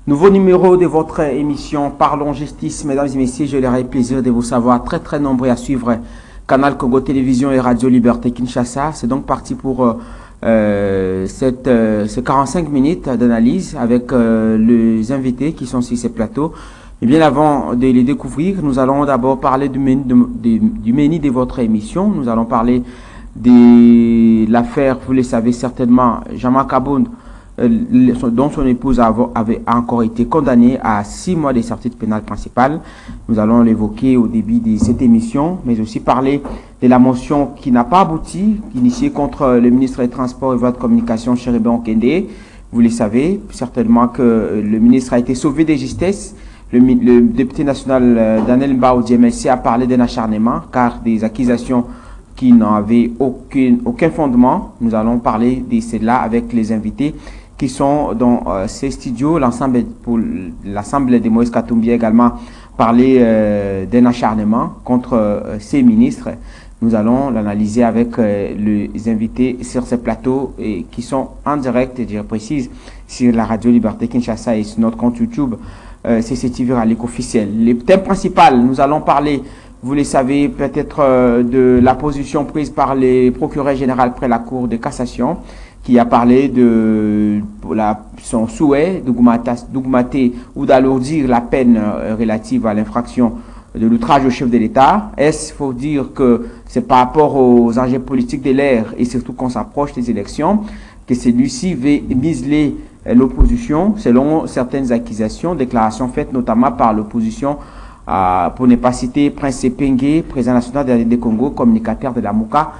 Nouveau numéro de votre émission Parlons Justice. Mesdames et messieurs, je leur ai plaisir de vous savoir très nombreux à suivre Canal Congo Télévision et Radio Liberté Kinshasa. C'est donc parti pour ces 45 minutes d'analyse avec les invités qui sont sur ces plateaux. Et bien avant de les découvrir, nous allons d'abord parler du menu de votre émission. Nous allons parler de l'affaire, vous le savez certainement, Jean-Marc Abound, dont son épouse avait encore été condamnée à 6 mois de certitude pénale principale. Nous allons l'évoquer au début de cette émission, mais aussi parler de la motion qui n'a pas abouti, initiée contre le ministre des Transports et Voies de Communication, Chéribin Okende. Vous le savez certainement que le ministre a été sauvé de justesse. Le député national Daniel Mbao du MLC a parlé d'un acharnement, car des accusations qui n'avaient aucun fondement. Nous allons parler de cela avec les invités qui sont dans ces studios. L'Assemblée de Moïse Katumbi a également parlé d'un acharnement contre ces ministres. Nous allons l'analyser avec les invités sur ce plateau et qui sont en direct, je précise, sur la Radio Liberté Kinshasa et sur notre compte YouTube CCTV Ralik officiel. Le thème principal, nous allons parler, vous le savez peut-être, de la position prise par le procureur général près la Cour de cassation, qui a parlé de son souhait d'augmenter ou d'alourdir la peine relative à l'infraction de l'outrage au chef de l'État. Est-ce faut dire que c'est par rapport aux enjeux politiques de l'ère et surtout qu'on s'approche des élections que celui-ci veut museler l'opposition selon certaines accusations, déclarations faites notamment par l'opposition, pour ne pas citer Prince Sepenge, président national des Congo, communicateur de la MOUCA.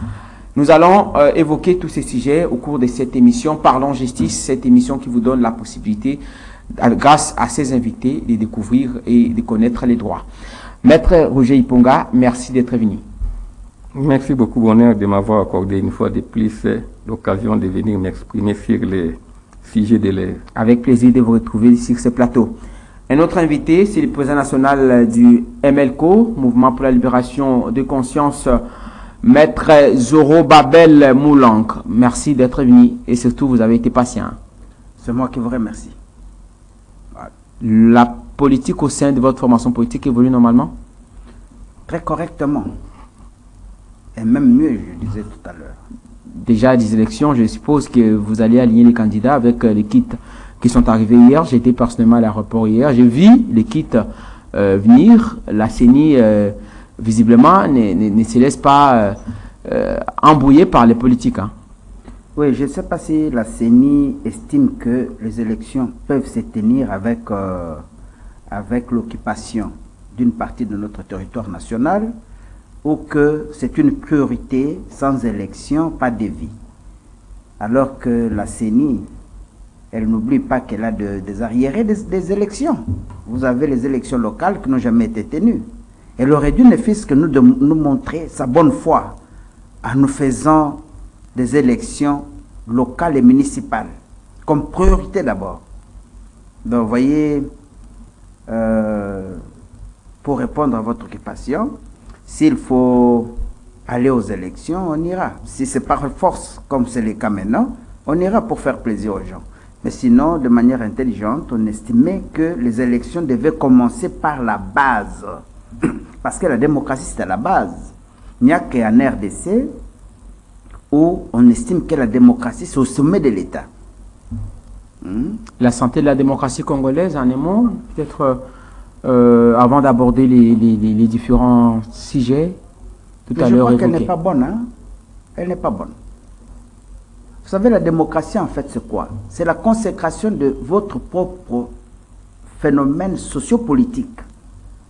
Nous allons évoquer tous ces sujets au cours de cette émission Parlons Justice, cette émission qui vous donne la possibilité, grâce à ces invités, de découvrir et de connaître les droits. Maître Roger Iponga, merci d'être venu. Merci beaucoup, Bonheur, de m'avoir accordé une fois de plus l'occasion de venir m'exprimer sur les sujets de l'air. Avec plaisir de vous retrouver sur ce plateau. Un autre invité, c'est le président national du MLCO, Mouvement pour la Libération de Conscience, Maître Zoro Babel Moulang. Merci d'être venu et surtout vous avez été patient. C'est moi qui vous remercie. La politique au sein de votre formation politique évolue normalement? Très correctement. Et même mieux, je disais tout à l'heure. Déjà des élections, je suppose que vous allez aligner les candidats avec les kits qui sont arrivés hier. J'étais personnellement à l'aéroport hier. J'ai vu les kits venir. La CENI, visiblement, ne se laisse pas embrouiller par les politiques. Hein. Oui, je ne sais pas si la CENI estime que les élections peuvent se tenir avec l'occupation d'une partie de notre territoire national, ou que c'est une priorité, sans élection, pas de vie. Alors que la CENI, elle n'oublie pas qu'elle a des arriérés des élections. Vous avez les élections locales qui n'ont jamais été tenues. Elle aurait dû ne fût-ce que nous montrer sa bonne foi en nous faisant des élections locales et municipales, comme priorité d'abord. Donc, vous voyez, pour répondre à votre occupation, s'il faut aller aux élections, on ira. Si c'est par force, comme c'est le cas maintenant, on ira pour faire plaisir aux gens. Mais sinon, de manière intelligente, on estimait que les élections devaient commencer par la base. Parce que la démocratie, c'est à la base. Il n'y a qu'en RDC où on estime que la démocratie, c'est au sommet de l'État. La santé de la démocratie congolaise, en un mot, peut-être avant d'aborder les différents sujets tout à l'heure évoqués. Je crois qu'elle n'est pas bonne. Hein? Elle n'est pas bonne. Vous savez, la démocratie, en fait, c'est quoi? C'est la consécration de votre propre phénomène sociopolitique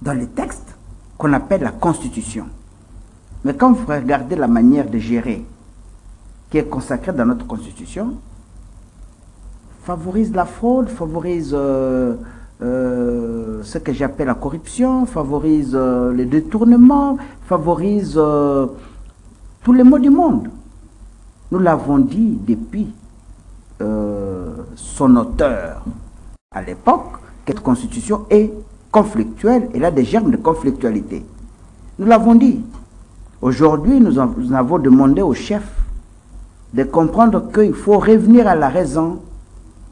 dans les textes qu'on appelle la Constitution. Mais quand vous regardez la manière de gérer qui est consacrée dans notre Constitution, favorise la fraude, favorise ce que j'appelle la corruption, favorise le détournement, favorise tous les maux du monde. Nous l'avons dit depuis son auteur à l'époque, que cette constitution est conflictuelle, elle a des germes de conflictualité. Nous l'avons dit. Aujourd'hui, nous avons demandé au chef de comprendre qu'il faut revenir à la raison,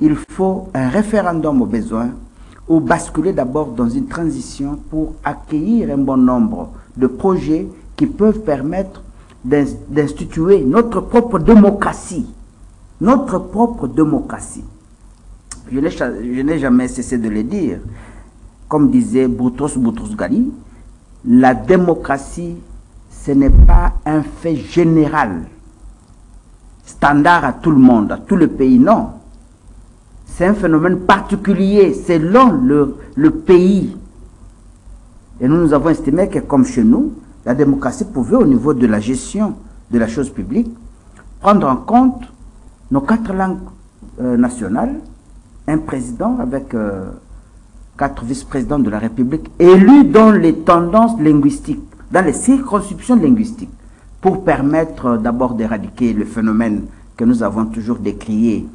il faut un référendum au besoin, ou basculer d'abord dans une transition pour accueillir un bon nombre de projets qui peuvent permettre d'instituer notre propre démocratie. Notre propre démocratie. Je n'ai jamais cessé de le dire. Comme disait Boutros Boutros-Ghali, la démocratie, ce n'est pas un fait général, standard à tout le monde, à tout le pays, non. C'est un phénomène particulier selon le pays. Et nous avons estimé que, comme chez nous, la démocratie pouvait, au niveau de la gestion de la chose publique, prendre en compte nos 4 langues nationales, un président avec 4 vice-présidents de la République, élus dans les tendances linguistiques, dans les circonscriptions linguistiques, pour permettre d'abord d'éradiquer le phénomène que nous avons toujours décrié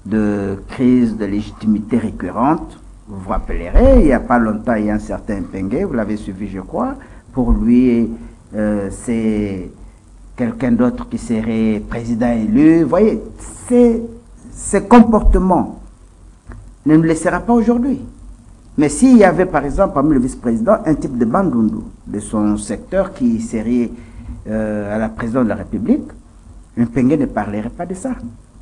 de crise de légitimité récurrente. Vous vous rappellerez, il n'y a pas longtemps, il y a un certain Pengue, vous l'avez suivi je crois, pour lui c'est quelqu'un d'autre qui serait président élu. Vous voyez, ces comportements ne nous laissera pas aujourd'hui. Mais s'il y avait par exemple parmi le vice-président un type de Bandundu de son secteur qui serait à la présidence de la République, un Pengue ne parlerait pas de ça.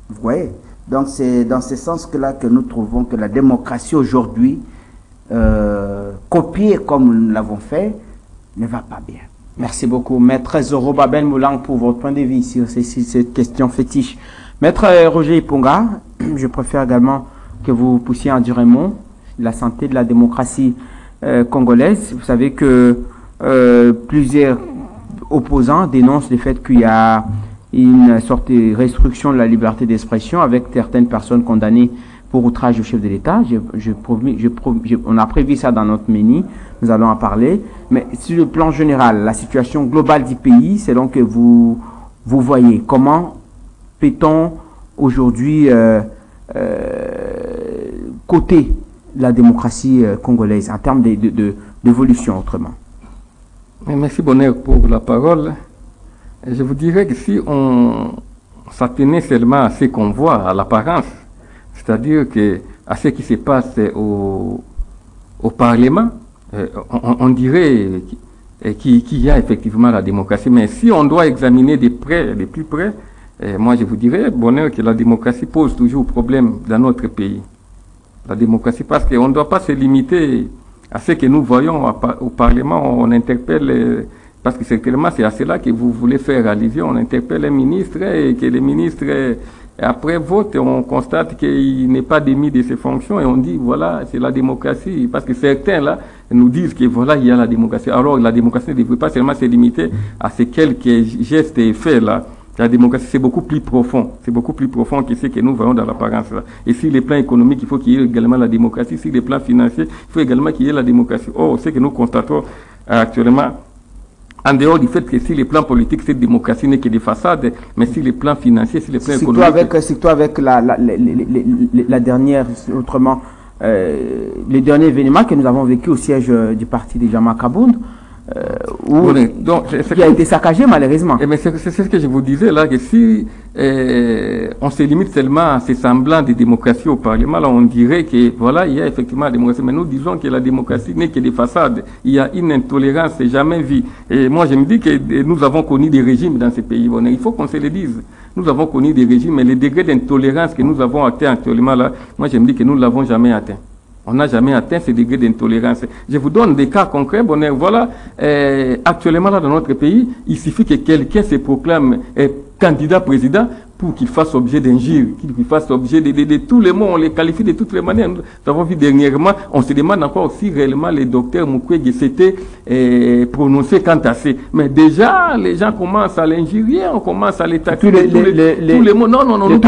Vous voyez. Donc c'est dans ce sens que là que nous trouvons que la démocratie aujourd'hui, copiée comme nous l'avons fait, ne va pas bien. Merci beaucoup, Maître Zoroba Ben Moulang, pour votre point de vue sur cette question fétiche. Maître Roger Iponga, je préfère également que vous puissiez en dire un mot, la santé de la démocratie congolaise. Vous savez que plusieurs opposants dénoncent le fait qu'il y a une sorte de restriction de la liberté d'expression avec certaines personnes condamnées pour outrage au chef de l'État. On a prévu ça dans notre menu, nous allons en parler. Mais sur le plan général, la situation globale du pays, c'est donc que vous voyez comment peut-on aujourd'hui coter la démocratie congolaise en termes d'évolution autrement. Merci Bonheur pour la parole. Je vous dirais que si on s'attenait seulement à ce qu'on voit, à l'apparence, c'est-à-dire à ce qui se passe au Parlement, on dirait qu'il y a effectivement la démocratie. Mais si on doit examiner de plus près, moi je vous dirais, Bonheur, que la démocratie pose toujours problème dans notre pays. La démocratie, parce qu'on ne doit pas se limiter à ce que nous voyons au Parlement, on interpelle... Parce que certainement, c'est à cela que vous voulez faire allusion. On interpelle un ministre et que le ministre, après vote, on constate qu'il n'est pas démis de ses fonctions et on dit, voilà, c'est la démocratie. Parce que certains, là, nous disent que voilà, il y a la démocratie. Alors, la démocratie ne devrait pas seulement se limiter à ces quelques gestes et faits, là. La démocratie, c'est beaucoup plus profond. C'est beaucoup plus profond que ce que nous voyons dans l'apparence, là. Et sur les plans économiques, il faut qu'il y ait également la démocratie. Sur les plans financiers, il faut également qu'il y ait la démocratie. Or, ce que nous constatons actuellement, en dehors du fait que si les plans politiques, cette démocratie n'est que des façades, mais si les plans financiers, si les plans économiques... Surtout avec la dernière, autrement, les derniers événements que nous avons vécu au siège du parti de Jama Kabound, qui a été saccagé malheureusement. Mais c'est ce que je vous disais là, que si on se limite seulement à ces semblants de démocratie au Parlement, là on dirait que voilà, il y a effectivement la démocratie, mais nous disons que la démocratie n'est que des façades. Il y a une intolérance jamais vue. Et moi je me dis que nous avons connu des régimes dans ces pays. Bon, il faut qu'on se le dise. Nous avons connu des régimes, mais les degrés d'intolérance que nous avons atteint actuellement là, moi je me dis que nous ne l'avons jamais atteint. On n'a jamais atteint ce degré d'intolérance. Je vous donne des cas concrets. Bonheur. Voilà, actuellement là dans notre pays, il suffit que quelqu'un se proclame candidat président pour qu'il fasse objet d'injures, qu'il fasse objet de tous les mots, on les qualifie de toutes les manières. Nous avons vu dernièrement, on se demande encore si réellement le docteur Mukwege s'était prononcé quant à ça. Mais déjà, les gens commencent à l'injurier, on commence à les taquer. Tous les mots. Non.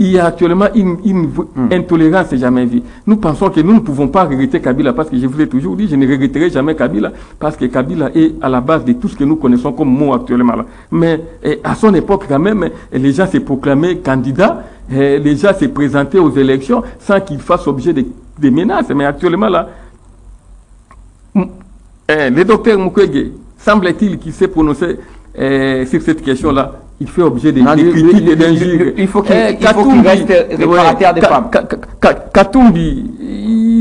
Il y a actuellement une intolérance jamais vue. Nous pensons que nous ne pouvons pas regretter Kabila, parce que je vous ai toujours dit, je ne regretterai jamais Kabila, parce que Kabila est à la base de tout ce que nous connaissons comme mot actuellement là. Mais à son époque, quand même, les gens se proclamaient candidats, les gens se présentaient aux élections sans qu'ils fassent objet de menaces. Mais actuellement, là, le docteur Mukwege, semble-t-il qu'il s'est prononcé sur cette question-là, il fait objet de critiques et d'injures. Il faut qu'il reste réfractaire des femmes. Katumbi,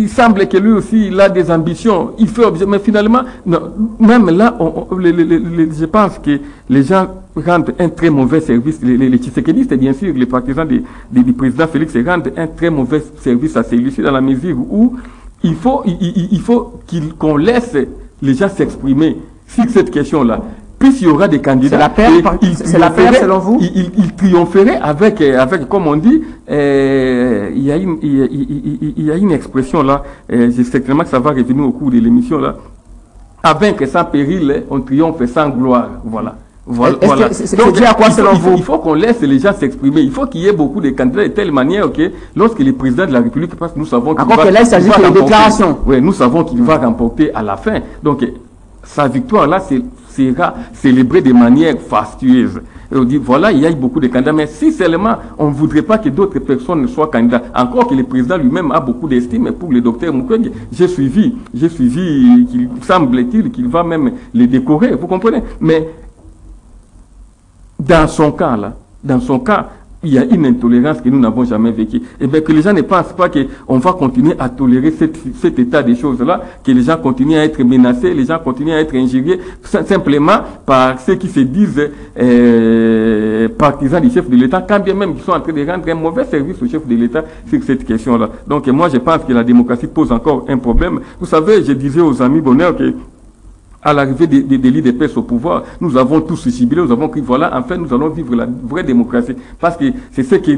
il semble que lui aussi, il a des ambitions. Il fait objet, mais finalement, non, même là, je pense que les gens rendent un très mauvais service. Les Tshisekedi, bien sûr, les partisans du président Félix rendent un très mauvais service à celui-ci dans la mesure où il faut qu'on laisse les gens s'exprimer sur cette question-là. Puis il y aura des candidats. C'est la paire, selon vous? Il triompherait avec, comme on dit, il y a une expression là, j'espère que ça va revenir au cours de l'émission là. À vaincre sans péril, on triomphe sans gloire. Voilà. Voilà. C'est à quoi selon vous? Il faut qu'on laisse les gens s'exprimer. Il faut qu'il y ait beaucoup de candidats de telle manière que lorsque le président de la République passe, nous savons qu'il va. Là, il s'agit de déclaration. Oui, nous savons qu'il va remporter à la fin. Donc, sa victoire là, sera célébrée de manière fastueuse. Et on dit, voilà, il y a eu beaucoup de candidats, mais si seulement on ne voudrait pas que d'autres personnes soient candidats, encore que le président lui-même a beaucoup d'estime pour le docteur Mukwege, j'ai suivi, qu'il semble-t-il qu'il va même les décorer, vous comprenez? Mais dans son cas, il y a une intolérance que nous n'avons jamais vécue. Et bien que les gens ne pensent pas qu'on va continuer à tolérer cet état des choses-là, que les gens continuent à être menacés, les gens continuent à être injuriés, simplement par ceux qui se disent partisans du chef de l'État, quand bien même ils sont en train de rendre un mauvais service au chef de l'État sur cette question-là. Donc moi je pense que la démocratie pose encore un problème. Vous savez, je disais aux amis Bonheur que à l'arrivée de l'IDPS au pouvoir, nous avons tous jubilé, nous avons dit voilà, enfin nous allons vivre la vraie démocratie. Parce que c'est ce que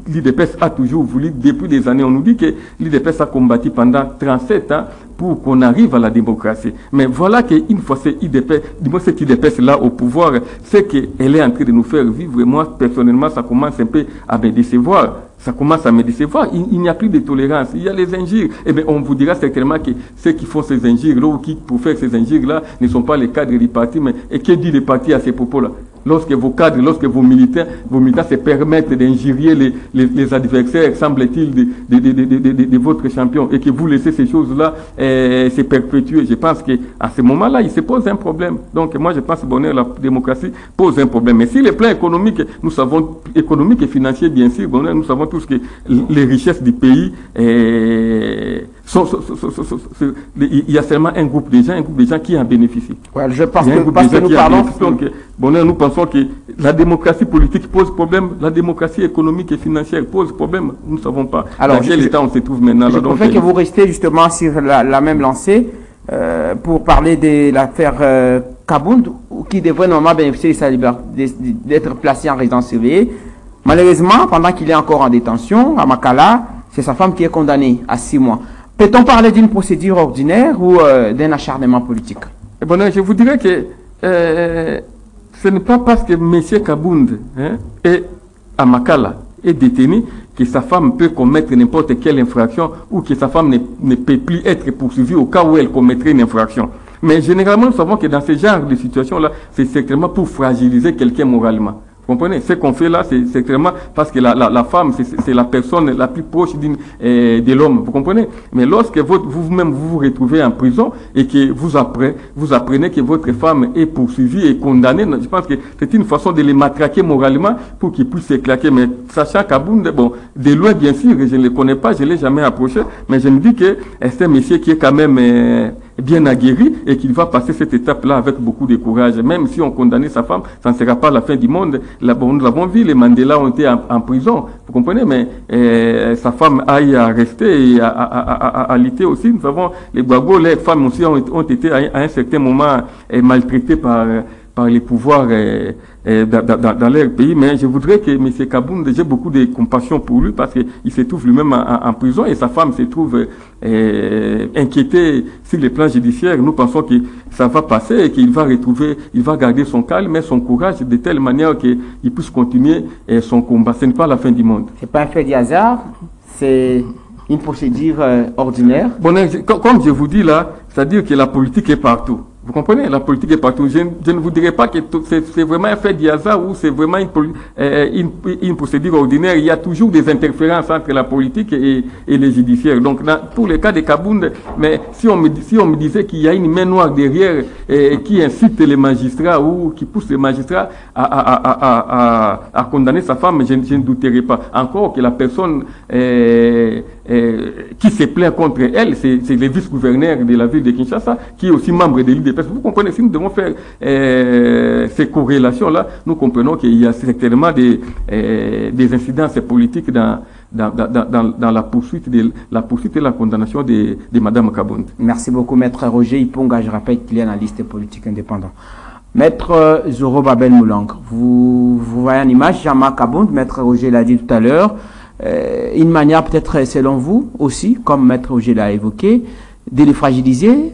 l'IDPS a toujours voulu depuis des années. On nous dit que l'IDPS a combattu pendant 37 ans pour qu'on arrive à la démocratie. Mais voilà qu'une fois cette IDPS-là au pouvoir, c'est qu'elle est en train de nous faire vivre. Et moi, personnellement, ça commence un peu à me décevoir. Ça commence à me décevoir. Il n'y a plus de tolérance. Il y a les injures. Eh bien, on vous dira certainement que ceux qui font ces injures-là ou qui, pour faire ces injures-là, ne sont pas les cadres du parti. Mais, et que dit le parti à ces propos-là? Lorsque vos cadres, lorsque vos militants se permettent d'injurier les adversaires, semble-t-il, de votre champion, et que vous laissez ces choses-là se perpétuer, je pense qu'à ce moment-là, il se pose un problème. Donc, moi, je pense que la démocratie pose un problème. Mais si le plan économique, nous savons, économique et financier, bien sûr, nous savons tous que les richesses du pays il y a seulement un groupe de gens qui en bénéficient. Ouais, je pense que parce que nous parlons. Donc, nous pensons que la démocratie politique pose problème, la démocratie économique et financière pose problème. Nous ne savons pas dans quel état on se trouve maintenant. Je préfère que vous restez justement sur la même lancée pour parler de l'affaire Kabound, qui devrait normalement bénéficier de sa liberté, d'être placé en résidence surveillée. Malheureusement, pendant qu'il est encore en détention à Makala, c'est sa femme qui est condamnée à 6 mois. Peut-on parler d'une procédure ordinaire ou d'un acharnement politique? Je vous dirais que ce n'est pas parce que M. Kabound est à Makala, est détenu, que sa femme peut commettre n'importe quelle infraction ou que sa femme ne peut plus être poursuivie au cas où elle commettrait une infraction. Mais généralement, nous savons que dans ce genre de situation-là, c'est certainement pour fragiliser quelqu'un moralement. Vous comprenez? Ce qu'on fait là, c'est vraiment parce que la femme, c'est la personne la plus proche de l'homme. Vous comprenez? Mais lorsque vous-même vous retrouvez en prison et que vous apprenez que votre femme est poursuivie et condamnée, je pense que c'est une façon de les matraquer moralement pour qu'ils puissent s'éclater. Mais sachant qu'Abound, de loin bien sûr, je ne le connais pas, je ne l'ai jamais approché, mais je me dis que c'est un monsieur qui est quand même bien aguerri et qu'il va passer cette étape-là avec beaucoup de courage. Même si on condamnait sa femme, ça ne sera pas la fin du monde. Là, nous avons vu, les Mandela ont été en prison, vous comprenez, mais sa femme a eu à rester et à lutter aussi. Nous savons, les Gbagbo, les femmes aussi ont été à un certain moment maltraitées par les pouvoirs dans leur pays, mais je voudrais que M. Kabound, j'ai beaucoup de compassion pour lui parce qu'il se trouve lui-même en prison et sa femme se trouve inquiétée sur le plan judiciaire. Nous pensons que ça va passer et qu'il va il va garder son calme et son courage de telle manière qu'il puisse continuer son combat. Ce n'est pas la fin du monde. C'est pas un fait du hasard, c'est une procédure ordinaire. Comme je vous dis là, c'est-à-dire que la politique est partout. Vous comprenez? La politique est partout. Je ne vous dirais pas que c'est vraiment un fait du hasard ou c'est vraiment une procédure ordinaire. Il y a toujours des interférences entre la politique et les judiciaires. Donc, pour le cas de Kabound, mais si on me disait qu'il y a une main noire derrière qui incite les magistrats ou qui pousse les magistrats à condamner sa femme, je ne douterais pas. Encore que la personne qui se plaint contre elle, c'est le vice-gouverneur de la ville de Kinshasa, qui est aussi membre de l'UDPS. Vous comprenez, si nous devons faire ces corrélations-là, nous comprenons qu'il y a certainement des incidences politiques dans la poursuite et la condamnation de Mme Kabound. Merci beaucoup, Maître Roger Iponga. Je rappelle qu'il est analyste politique indépendant. Maître Zorobabel Moulang, vous voyez en image Jean-Marc Kabound, Maître Roger l'a dit tout à l'heure, une manière peut-être selon vous aussi, comme Maître Roger l'a évoqué, de les fragiliser.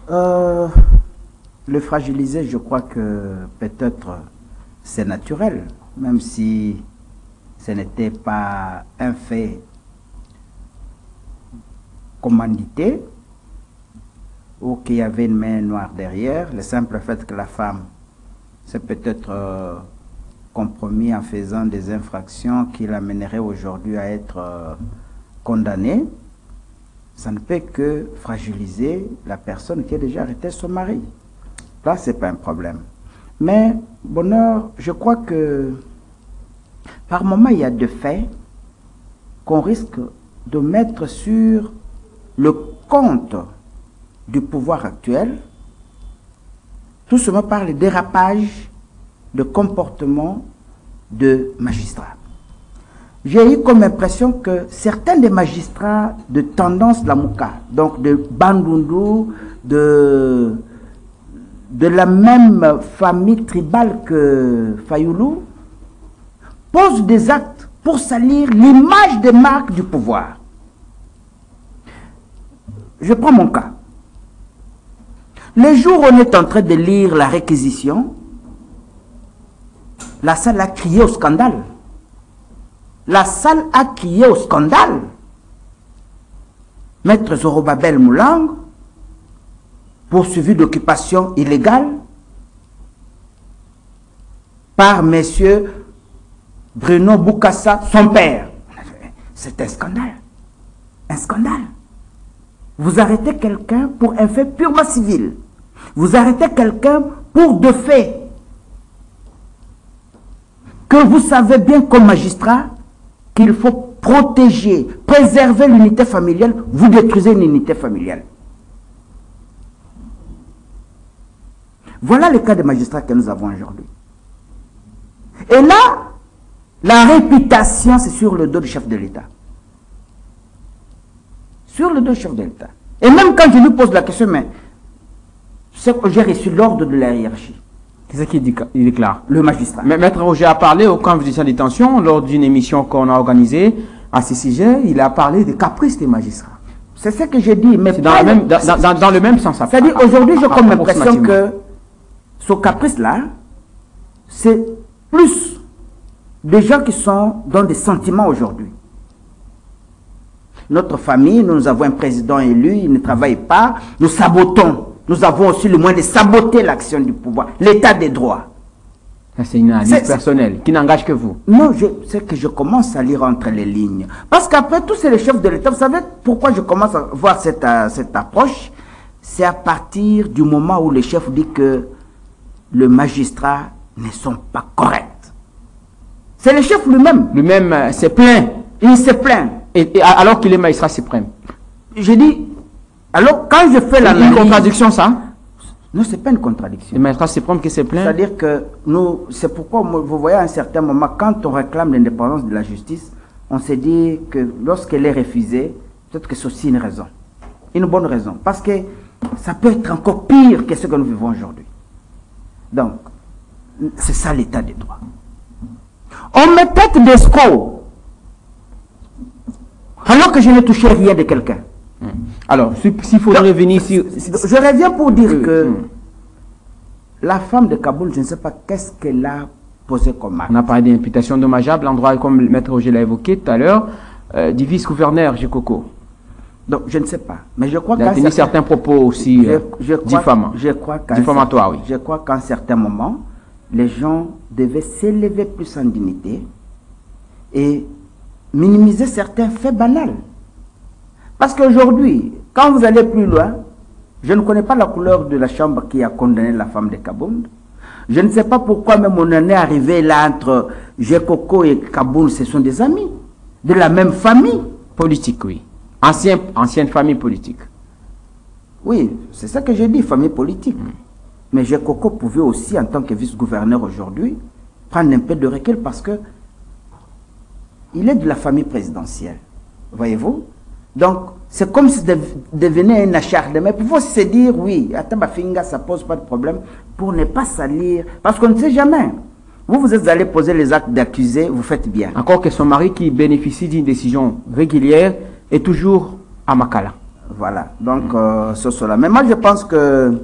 Le fragiliser, je crois que peut-être c'est naturel, même si ce n'était pas un fait commandité ou qu'il y avait une main noire derrière. Le simple fait que la femme s'est peut-être compromis en faisant des infractions qui l'amèneraient aujourd'hui à être condamnée, ça ne peut que fragiliser la personne qui a déjà arrêté son mari. Là, ce n'est pas un problème. Mais, bonheur, je crois que par moment, il y a des faits qu'on risque de mettre sur le compte du pouvoir actuel, tout simplement par le dérapage de comportement de magistrats. J'ai eu comme impression que certains des magistrats de tendance Lamouka, donc de Bandundu, de la même famille tribale que Fayoulou, posent des actes pour salir l'image des marques du pouvoir. Je prends mon cas. Le jour où on est en train de lire la réquisition, la salle a crié au scandale. La salle a crié au scandale. Maître Zorobabel Moulang, poursuivi d'occupation illégale par monsieur Bruno Bukassa, son père. C'est un scandale. Un scandale. Vous arrêtez quelqu'un pour un fait purement civil. Vous arrêtez quelqu'un pour deux faits que vous savez bien comme magistrat qu'il faut protéger, préserver l'unité familiale. Vous détruisez une unité familiale. Voilà le cas des magistrats que nous avons aujourd'hui. Et là, la réputation, c'est sur le dos du chef de l'État. Sur le dos du chef de l'État. Et même quand je lui pose la question, mais c'est que j'ai reçu l'ordre de la hiérarchie. C'est ça qu'il déclare. Le magistrat. Mais Maître Roger a parlé au camp de détention lors d'une émission qu'on a organisée à ce sujet. Il a parlé des caprices des magistrats. C'est ce que j'ai dit. Mais dans le même sens. C'est-à-dire, aujourd'hui, j'ai comme l'impression que ce caprice-là, c'est plus des gens qui sont dans des sentiments aujourd'hui. Notre famille, nous avons un président élu, il ne travaille pas, nous sabotons. Nous avons aussi le moyen de saboter l'action du pouvoir, l'état des droits. C'est une analyse personnelle qui n'engage que vous. Non, c'est que je commence à lire entre les lignes. Parce qu'après tout, c'est les chefs de l'État. Vous savez pourquoi je commence à voir cette approche? C'est à partir du moment où le chef dit que les magistrats ne sont pas corrects. C'est le chef lui-même. Lui-même s'est plaint. Il se plaint. Et alors qu'il est magistrat suprême. Je dis, alors quand je fais l'analyse... C'est une contradiction, ça? Non, ce n'est pas une contradiction. Le magistrat suprême qui se plaint. C'est-à-dire que nous, c'est pourquoi vous voyez à un certain moment, quand on réclame l'indépendance de la justice, on se dit que lorsqu'elle est refusée, peut-être que c'est aussi une raison. Une bonne raison. Parce que ça peut être encore pire que ce que nous vivons aujourd'hui. Donc, c'est ça l'état des droits. On me traite d'escroc alors que je n'ai touché rien de quelqu'un. Alors, s'il faut revenir sur... Je reviens pour dire que la femme de Kaboul, je ne sais pas qu'est-ce qu'elle a posé comme acte. On a parlé d'imputation dommageable, l'endroit, comme le maître Roger l'a évoqué tout à l'heure, du vice-gouverneur Jekoko. Donc, je ne sais pas. Mais je crois qu'il a tenu certains propos aussi diffamatoires. Oui. Je crois qu'à un certain moment, les gens devaient s'élever plus en dignité et minimiser certains faits banals. Parce qu'aujourd'hui, quand vous allez plus loin, je ne connais pas la couleur de la chambre qui a condamné la femme de Kabound. Je ne sais pas pourquoi même on en est arrivé là entre Jekoko et Kaboul, ce sont des amis, de la même famille. Politique, oui. Ancienne famille politique. Oui, c'est ça que j'ai dit, famille politique. Mais Jekoko pouvait aussi, en tant que vice-gouverneur aujourd'hui, prendre un peu de recul parce que il est de la famille présidentielle. Voyez-vous? Donc, c'est comme si devenait un acharnement. Il faut se dire, oui, à Tabafinga, ça pose pas de problème, pour ne pas salir. Parce qu'on ne sait jamais. Vous êtes allé poser les actes d'accusé, vous faites bien. Encore que son mari, qui bénéficie d'une décision régulière, est toujours à Makala. Voilà, donc c'est cela. Mais moi, je pense que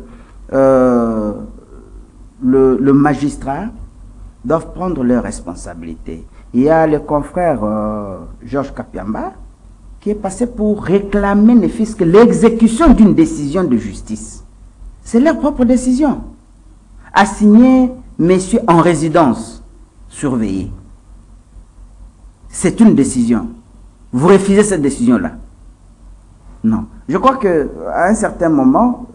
le magistrat doivent prendre leurs responsabilités. Il y a le confrère Georges Kapiamba qui est passé pour réclamer ne fût-ce que l'exécution d'une décision de justice. C'est leur propre décision. Assigner messieurs en résidence surveillée. C'est une décision. Vous refusez cette décision-là? Non. Je crois qu'à un certain moment,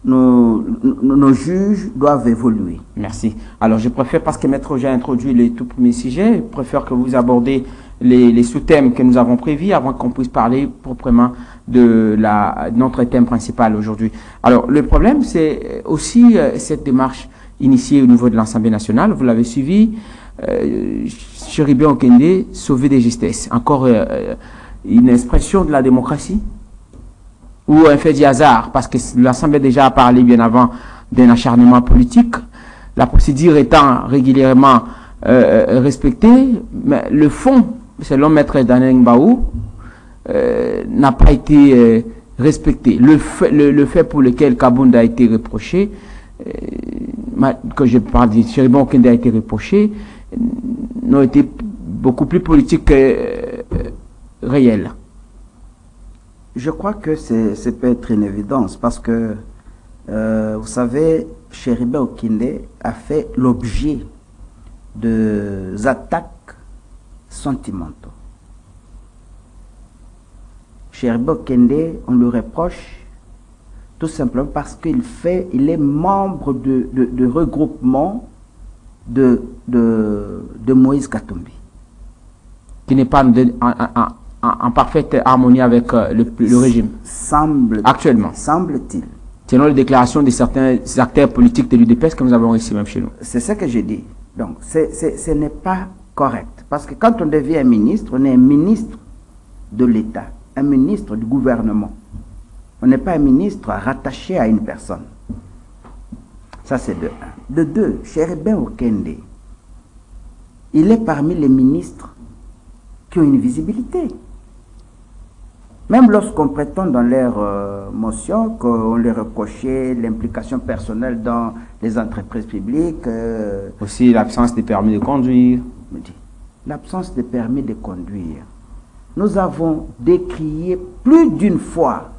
nos juges doivent évoluer. Merci. Alors, je préfère, parce que Maître Roger a introduit les tout premiers sujets, je préfère que vous abordez les sous-thèmes que nous avons prévus avant qu'on puisse parler proprement de notre thème principal aujourd'hui. Alors, le problème, c'est aussi cette démarche initiée au niveau de l'Assemblée nationale. Vous l'avez suivi, Chéribé Okende, sauver des justesses. Encore une expression de la démocratie ou un fait du hasard, parce que l'Assemblée déjà a parlé bien avant d'un acharnement politique, la procédure étant régulièrement respectée, mais le fond, selon Maître Daniel Ngbaou, n'a pas été respecté. Le fait pour lequel Kabounda a été reproché, que je parle de Chéribé Okende a été reproché, n'ont été beaucoup plus politiques que réels. Je crois que c'est peut être une évidence parce que, vous savez, Chéribé Okende a fait l'objet d'attaques sentimentaux. Chéribé Okende, on le reproche tout simplement parce qu'il est membre de regroupement de Moïse Katumbi. Qui n'est pas en parfaite harmonie avec le régime. Actuellement. Semble-t-il. Selon les déclarations de certains acteurs politiques de l'UDPS que nous avons ici même chez nous. C'est ce que j'ai dit. Donc, ce n'est pas correct. Parce que quand on devient un ministre, on est un ministre de l'État, un ministre du gouvernement. On n'est pas un ministre rattaché à une personne. Ça, c'est de un. De deux, Chéribé Okende, il est parmi les ministres qui ont une visibilité. Même lorsqu'on prétend dans leur motion qu'on leur reprochait l'implication personnelle dans les entreprises publiques. Aussi l'absence de permis de conduire. L'absence de permis de conduire. Nous avons décrié plus d'une fois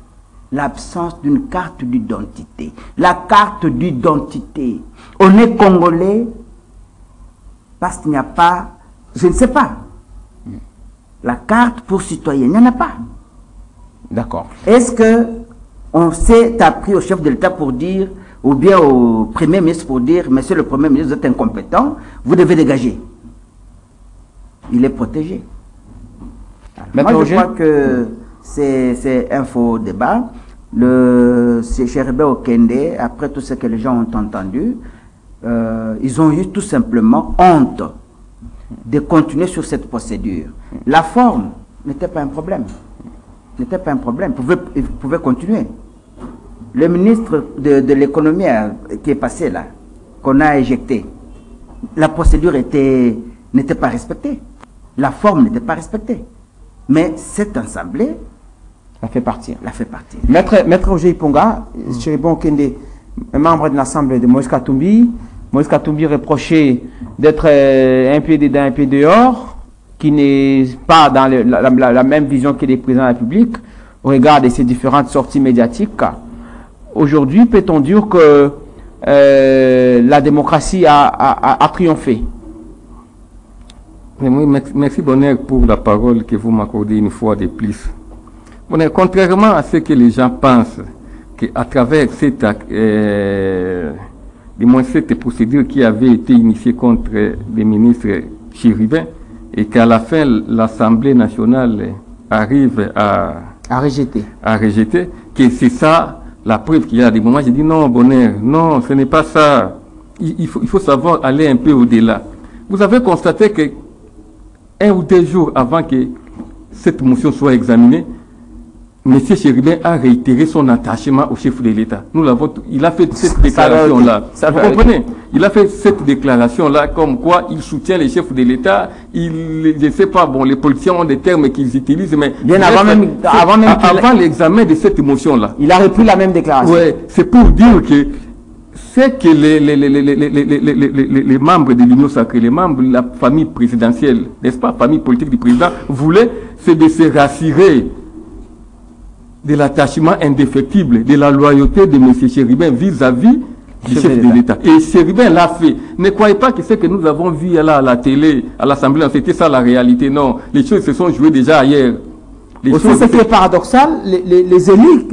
l'absence d'une carte d'identité. La carte d'identité. On est congolais parce qu'il n'y a pas, je ne sais pas, la carte pour citoyen, il n'y en a pas. D'accord. Est-ce que on s'est appris au chef de l'État pour dire, ou bien au Premier ministre pour dire, monsieur le Premier ministre, vous êtes incompétent, vous devez dégager. Il est protégé. Moi, je crois que c'est un faux débat. C'est Chéribé Okende, après tout ce que les gens ont entendu, ils ont eu tout simplement honte de continuer sur cette procédure. La forme n'était pas un problème. N'était pas un problème. Ils pouvaient continuer. Le ministre de l'économie qui est passé là, qu'on a éjecté, la procédure n'était pas respectée. La forme n'était pas respectée. Mais cette assemblée la fait partir. Maître Roger Iponga, Chéribé Okende, membre de l'Assemblée de Moïse Katumbi. Moïse Katumbi reproché d'être un pied dedans, un pied dehors, qui n'est pas dans la même vision que les présidents de la République au regard de ces différentes sorties médiatiques. Aujourd'hui, peut-on dire que la démocratie a triomphé? Merci Bonheur pour la parole que vous m'accordez une fois de plus. Bonheur, contrairement à ce que les gens pensent, qu'à travers cette du moins cette procédure qui avait été initiée contre le ministre Chérubin, et qu'à la fin, l'Assemblée nationale arrive à rejeter, que c'est ça la preuve qu'il y a des moments. J'ai dit non, Bonheur, non, ce n'est pas ça. Il faut savoir aller un peu au-delà. Vous avez constaté que 1 ou 2 jours avant que cette motion soit examinée, M. Chérubin a réitéré son attachement au chef de l'État. Il a fait cette déclaration-là. Vous comprenez? Il a fait cette déclaration-là comme quoi il soutient les chefs de l'État. Je ne sais pas, bon, les politiciens ont des termes qu'ils utilisent, mais bien avant l'examen de cette motion-là. Il a repris la même déclaration. Oui, c'est pour dire que c'est que les membres de l'Union sacrée, les membres de la famille présidentielle, n'est-ce pas, famille politique du président, voulaient, c'est de se rassurer de l'attachement indéfectible, de la loyauté de M. Chérubin vis-à-vis du chef de l'État. Et Chérubin l'a fait. Ne croyez pas que ce que nous avons vu là à la télé, à l'Assemblée, c'était ça la réalité. Non, les choses se sont jouées déjà ailleurs. Ce qui est paradoxal, les élus,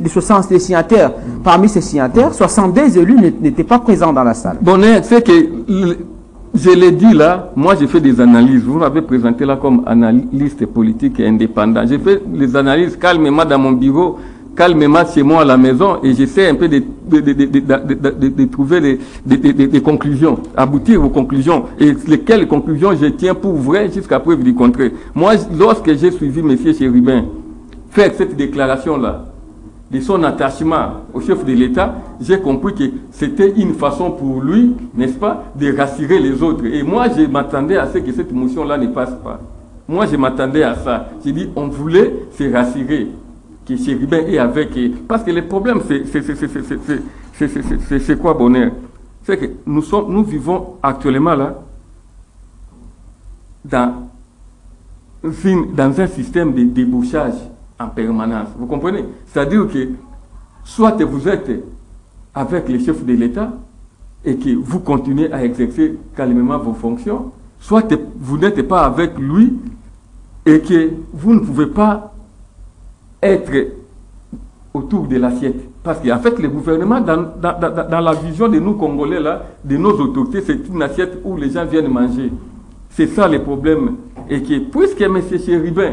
les signataires, parmi ces signataires, 62 élus n'étaient pas présents dans la salle. Bon, c'est que, je l'ai dit là, moi j'ai fait des analyses. Vous m'avez présenté là comme analyste politique et indépendant. J'ai fait les analyses calmement dans mon bureau, calmement chez moi à la maison, et j'essaie un peu de trouver des conclusions, aboutir aux conclusions. Et lesquelles conclusions je tiens pour vraies jusqu'à preuve du contraire. Moi, lorsque j'ai suivi M. Chérubin faire cette déclaration-là, de son attachement au chef de l'État, j'ai compris que c'était une façon pour lui, n'est-ce pas, de rassurer les autres. Et moi, je m'attendais à ce que cette motion-là ne passe pas. Moi, je m'attendais à ça. J'ai dit, on voulait se rassurer que Chérubin est avec... Parce que le problème, c'est quoi, Bonheur? C'est que nous vivons actuellement là dans un système de débauchage en permanence. Vous comprenez? C'est-à-dire que soit vous êtes avec les chefs de l'État et que vous continuez à exercer calmement vos fonctions, soit vous n'êtes pas avec lui et que vous ne pouvez pas être autour de l'assiette. Parce qu'en fait, le gouvernement, dans la vision de nous Congolais, là, de nos autorités, c'est une assiette où les gens viennent manger. C'est ça le problème. Et que puisque M. Chérubin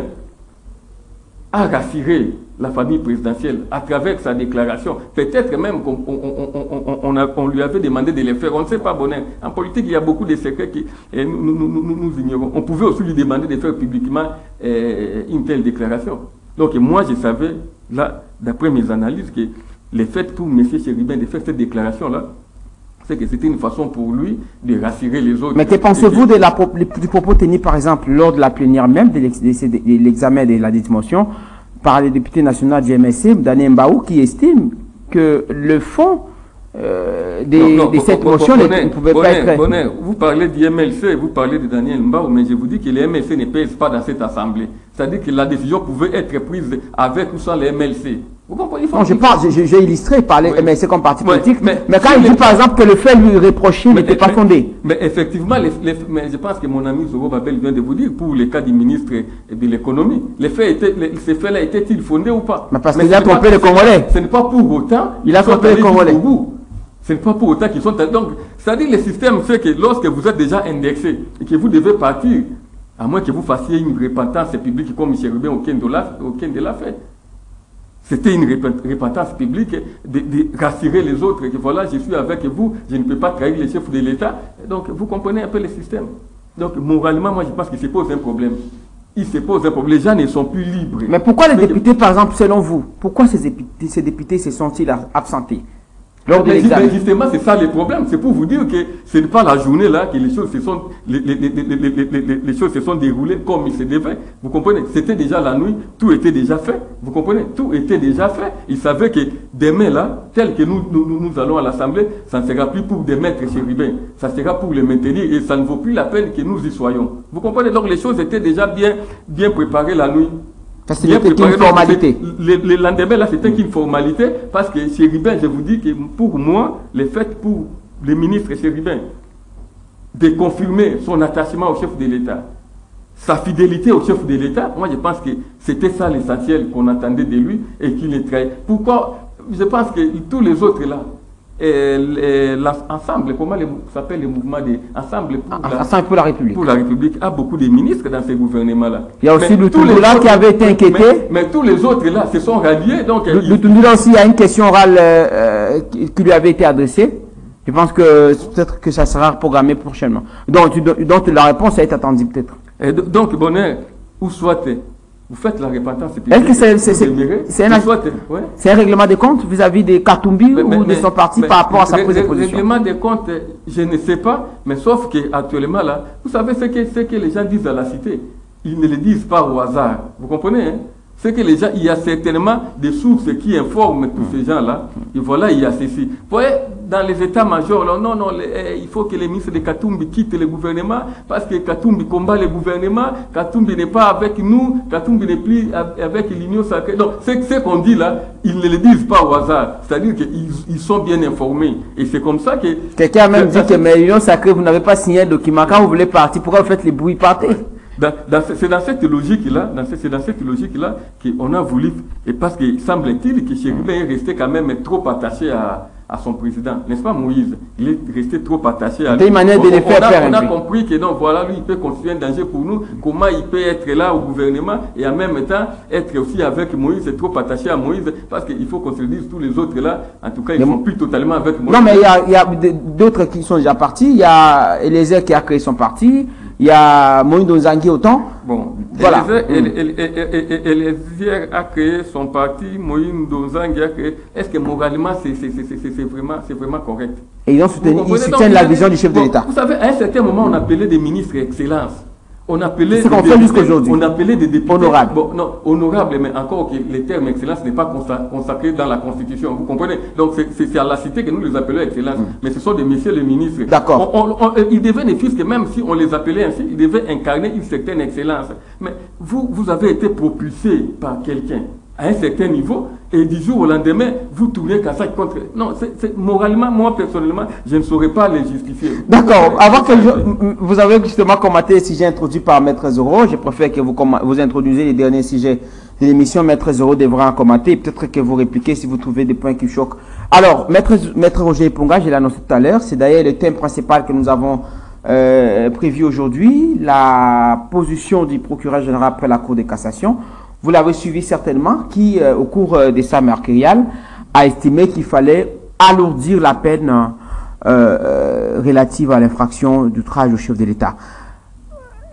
a rassuré la famille présidentielle à travers sa déclaration, peut-être même qu'on lui avait demandé de le faire, on ne sait pas, Bonheur. En politique, il y a beaucoup de secrets que nous ignorons. On pouvait aussi lui demander de faire publiquement une telle déclaration. Donc moi, je savais, là, d'après mes analyses, que le fait pour M. Chérubin de faire cette déclaration-là, c'est que c'était une façon pour lui de rassurer les autres. Mais que pensez-vous du propos tenu, par exemple, lors de la plénière même de l'examen de la motion par le député national du MSC, Daniel Mbaou, qui estime que le fond de cette motion ne pouvait pas être... Bonheur, vous parlez du MLC, vous parlez de Daniel Mbaou, mais je vous dis que les MLC ne pèsent pas dans cette assemblée. C'est-à-dire que la décision pouvait être prise avec ou sans les MLC. Vous comprenez? Non, j'ai illustré par les MLC comme parti politique, mais quand il dit par exemple que le fait lui reprocher n'était pas fondé. Mais effectivement, mais je pense que mon ami Zoro Babel vient de vous dire, pour le cas du ministre de l'économie, ces faits-là étaient-ils fondés ou pas? Mais parce qu'il a trompé les Congolais. Ce n'est pas pour autant. Il a trompé les Congolais. Ce n'est pas pour autant qu'ils sont... Donc, c'est-à-dire le système fait que lorsque vous êtes déjà indexé et que vous devez partir, à moins que vous fassiez une repentance publique comme M. Chérubin, aucun de l'a fait. C'était une repentance publique de rassurer les autres, que voilà, je suis avec vous, je ne peux pas trahir les chefs de l'État. Donc, vous comprenez un peu le système. Donc, moralement, moi, je pense qu'il se pose un problème. Il se pose un problème. Les gens ne sont plus libres. Mais pourquoi les députés, par exemple, selon vous, pourquoi ces députés se sont-ils absentés? Justement, c'est ça le problème. C'est pour vous dire que ce n'est pas la journée là que les choses se sont déroulées comme il se devait. Vous comprenez? C'était déjà la nuit, tout était déjà fait. Vous comprenez? Tout était déjà fait. Ils savaient que demain là, tel que nous allons à l'Assemblée, ça ne sera plus pour démettre Chérubin. Ça sera pour le maintenir et ça ne vaut plus la peine que nous y soyons. Vous comprenez? Donc les choses étaient déjà bien préparées la nuit. C'était une formalité. Le lendemain, là, c'était une formalité parce que Chérubin, je vous dis que pour moi, le fait pour le ministre Chérubin de confirmer son attachement au chef de l'État, sa fidélité au chef de l'État, moi je pense que c'était ça l'essentiel qu'on attendait de lui et qu'il est très... Pourquoi? Je pense que tous les autres là, ensemble, comment s'appelle le mouvement des Ensemble pour la République. Pour la République a beaucoup de ministres dans ces gouvernements-là. Il y a aussi Lutumula qui avait été inquiété. Mais tous les autres là se sont ralliés. Donc Lutumula aussi, il y a une question orale qui lui avait été adressée. Je pense que peut-être que ça sera programmé prochainement. Donc la réponse a été attendue peut-être. Donc, Bonheur, où soit vous faites la repentance. Est-ce que c'est un règlement des comptes vis-à-vis des Katumbi ou de son parti par rapport à sa prise de position? Règlement des comptes, je ne sais pas, mais sauf qu'actuellement, là, vous savez ce que les gens disent à la cité. Ils ne le disent pas au hasard. Vous comprenez, hein? C'est que les gens, il y a certainement des sources qui informent tous ces gens-là. Et voilà, il y a ceci. Vous voyez, dans les états-majors, il faut que les ministres de Katumbi quittent le gouvernement parce que Katumbi combat le gouvernement, Katumbi n'est pas avec nous, Katumbi n'est plus avec l'Union sacrée. Donc, ce qu'on dit là, ils ne le disent pas au hasard. C'est-à-dire qu'ils sont bien informés. Et c'est comme ça que... Quelqu'un a même dit que l'Union sacrée, vous n'avez pas signé un document. Quand vous voulez partir, pourquoi vous faites les bruits, partez? C'est dans cette logique-là, qu'on a voulu, et parce que semble-t-il que Chérubin est resté quand même trop attaché à son président, n'est-ce pas Moïse? Il est resté trop attaché à lui. On a compris que non, voilà, lui, il peut constituer un danger pour nous. Comment il peut être là au gouvernement et en même temps être aussi avec Moïse, trop attaché à Moïse, parce qu'il faut qu'on se dise, tous les autres là, en tout cas, ils ne sont plus totalement avec Moïse. Non, mais il y a d'autres qui sont déjà partis. Il y a Eliezer qui a créé son parti. Il y a Moïse Nzangi autant. Bon, voilà. Eliezer a créé son parti, Moïse Nzangi a créé. Est-ce que moralement c'est vraiment correct? Et ils soutiennent la vision du chef de l'État. Vous savez, à un certain moment, on appelait des ministres excellence. On appelait des députés honorables. Bon, non, honorables, mais encore que le terme excellence n'est pas consacré dans la Constitution. Vous comprenez? Donc c'est à la cité que nous les appelons excellence. Mais ce sont des messieurs les ministres. D'accord. Ils devaient, ne fût-ce que même si on les appelait ainsi, ils devaient incarner une certaine excellence. Mais vous avez été propulsé par quelqu'un à un certain niveau, et du jour au lendemain, vous tournez qu'à ça contre... Non, moralement, moi personnellement, je ne saurais pas les justifier. D'accord. Avant que vous avez justement commenté les sujets introduits par Maître Zoro, je préfère que vous introduisez les derniers sujets de l'émission. Maître Zoro devra en commenter, peut-être que vous répliquez si vous trouvez des points qui choquent. Alors, Maître Roger Iponga, je l'ai annoncé tout à l'heure, c'est d'ailleurs le thème principal que nous avons prévu aujourd'hui, la position du procureur général après la Cour de cassation. Vous l'avez suivi certainement, qui, au cours de sa mercuriale, a estimé qu'il fallait alourdir la peine relative à l'infraction d'outrage au chef de l'État.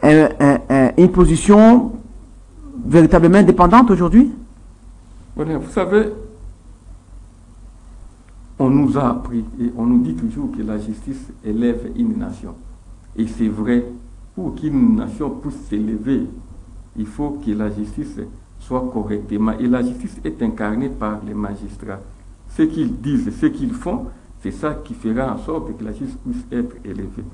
Une position véritablement indépendante aujourd'hui? Vous savez, on nous a appris et on nous dit toujours que la justice élève une nation. Et c'est vrai, pour qu'une nation puisse s'élever, il faut que la justice soit correctement. Et la justice est incarnée par les magistrats. Ce qu'ils disent, ce qu'ils font, c'est ça qui fera en sorte que la justice puisse être élevée.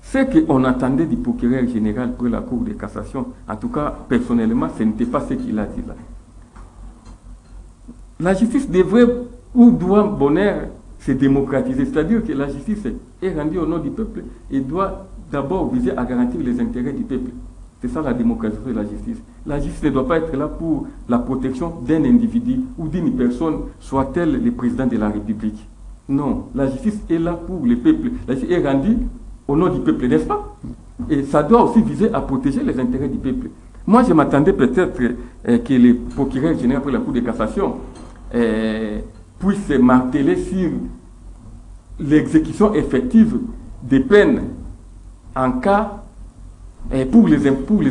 Ce qu'on attendait du procureur général pour la Cour de cassation, en tout cas, personnellement, ce n'était pas ce qu'il a dit là. La justice devrait, ou doit, Bonheur, se démocratiser. C'est-à-dire que la justice est rendue au nom du peuple et doit d'abord viser à garantir les intérêts du peuple. C'est ça la démocratisation de la justice. La justice ne doit pas être là pour la protection d'un individu ou d'une personne, soit-elle le président de la République. Non, la justice est là pour le peuple. La justice est rendue au nom du peuple, n'est-ce pas? Et ça doit aussi viser à protéger les intérêts du peuple. Moi, je m'attendais peut-être que le procureur général pour la Cour de cassation puisse marteler sur l'exécution effective des peines en cas pour les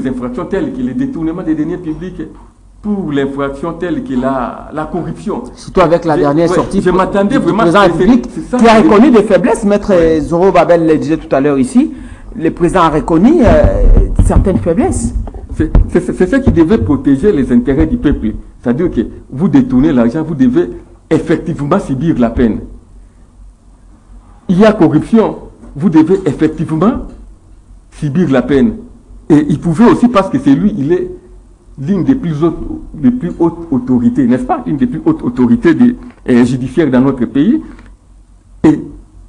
infractions telles que le détournement des deniers publics, pour l'infraction telle que la corruption. Surtout avec la dernière sortie je m'attendais vraiment du président de la République qui a reconnu des faiblesses. Maître Zoro Babel le disait tout à l'heure ici, le président a reconnu certaines faiblesses. C'est ce qui devait protéger les intérêts du peuple. C'est-à-dire que vous détournez l'argent, vous devez effectivement subir la peine. Il y a corruption, vous devez effectivement subir la peine. Et il pouvait aussi, parce que c'est lui, il est l'une des plus hautes autorités, n'est-ce pas? Une des plus hautes autorités judiciaires dans notre pays. Et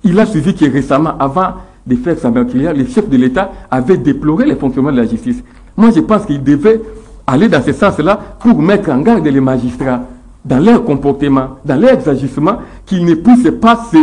il a suivi que récemment, avant de faire sa mercuriale, le chef de l'État avait déploré le fonctionnement de la justice. Moi, je pense qu'il devait aller dans ce sens-là pour mettre en garde les magistrats dans leur comportement, dans leurs agissements, qu'ils ne puissent pas se